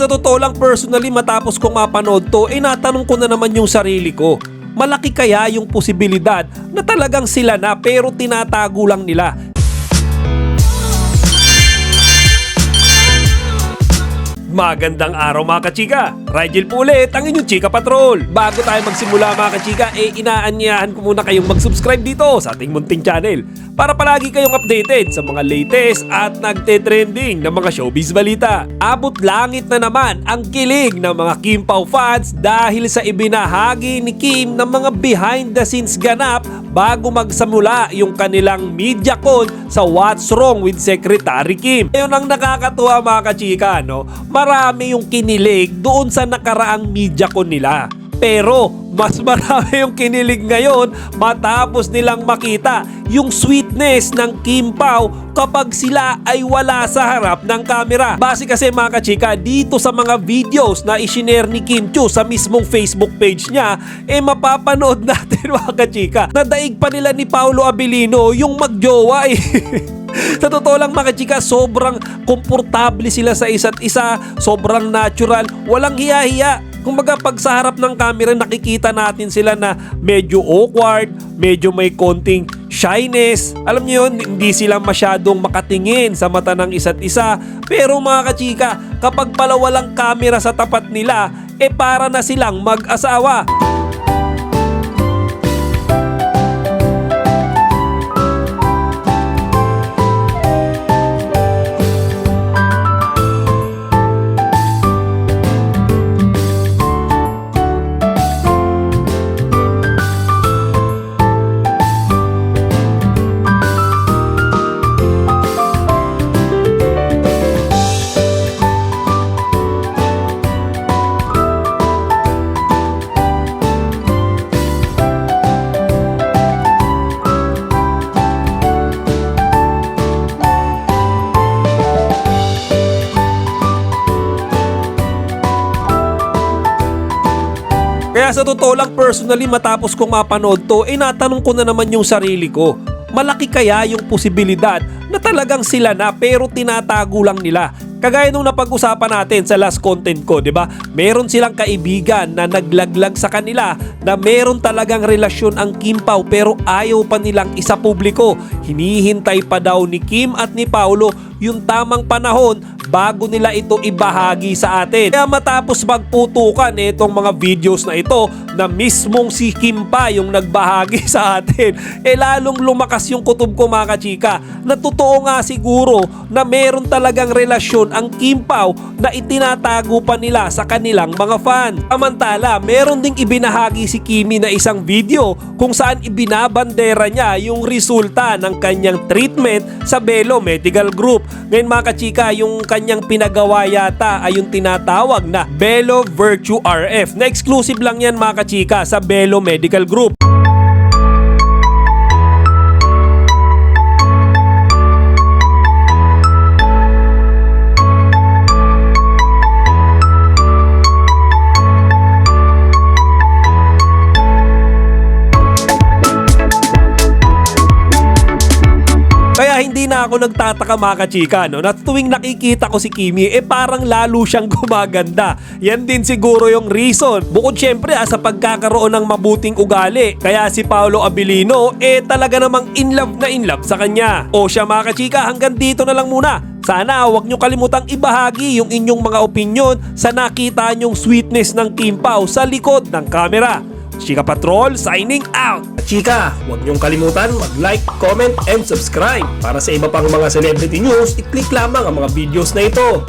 totoo lang personally matapos kong mapanood to, natanong ko na naman yung sarili ko. Malaki kaya yung posibilidad na talagang sila na pero tinatago lang nila? Magandang araw mga kachika! Rigel po ulit ang inyong Chika Patrol. Bago tayo magsimula mga kachika, inaanyahan ko muna kayong mag-subscribe dito sa ating munting channel para palagi kayong updated sa mga latest at nagte-trending na mga showbiz balita. Abot langit na naman ang kilig ng mga Kim Pao fans dahil sa ibinahagi ni Kim ng mga behind the scenes ganap bago magsamula yung kanilang MediaCon sa What's Wrong with Secretary Kim. Ayun ang nakakatuwa mga kachika, no? Marami yung kinilig doon sa nakaraang MediaCon nila. Pero mas marami yung kinilig ngayon matapos nilang makita yung sweetness ng Kim Pao kapag sila ay wala sa harap ng kamera. Base kasi mga kachika, dito sa mga videos na isinare ni Kim Chiu sa mismong Facebook page niya, mapapanood natin mga kachika, na daig pa nila ni Paolo Abilino yung magjowa Sa totoo lang mga kachika, sobrang komportable sila sa isa't isa, sobrang natural, walang hiya-hiya. Kumbaga pag sa harap ng camera nakikita natin sila na medyo awkward, medyo may konting shyness. Alam niyo yun, hindi sila masyadong makatingin sa mata ng isa't isa. Pero mga kachika, kapag pala walang camera sa tapat nila, para na silang mag-asawa. Kaya sa totoo lang personally matapos kong mapanood to, natanong ko na naman yung sarili ko. Malaki kaya yung posibilidad na talagang sila na pero tinatago lang nila? Kagaya nung napag-usapan natin sa last content ko, di ba? Meron silang kaibigan na naglaglag sa kanila na meron talagang relasyon ang Kim Pao pero ayaw pa nilang isa publiko. Hinihintay pa daw ni Kim at ni Paolo yung tamang panahon bago nila ito ibahagi sa atin. Kaya matapos magputukan itong mga videos na ito na mismong si Kim pa yung nagbahagi sa atin, lalong lumakas yung kutob ko mga kachika na totoo nga siguro na meron talagang relasyon ang Kim Pao na itinatago pa nila sa kanilang mga fan. Samantala, meron ding ibinahagi si Kimi na isang video kung saan ibinabandera niya yung resulta ng kanyang treatment sa Belo Medical Group. Ngayon mga kachika, yung kanyang pinagawa yata ay yung tinatawag na Belo Virtue RF na exclusive lang yan mga kachika sa Belo Medical Group. Kaya hindi na ako nagtataka mga kachika, no? Na tuwing nakikita ko si Kimi, parang lalo siyang gumaganda. Yan din siguro yung reason. Bukod syempre sa pagkakaroon ng mabuting ugali. Kaya si Paolo Abilino, talaga namang in love sa kanya. O siya mga kachika, hanggang dito na lang muna. Sana huwag nyo kalimutang ibahagi yung inyong mga opinion sa nakita nyong sweetness ng Kim Pao sa likod ng camera. Chika Patrol signing out! Chika, huwag niyong kalimutan mag-like, comment, and subscribe. Para sa iba pang mga celebrity news, i-click lamang ang mga videos na ito.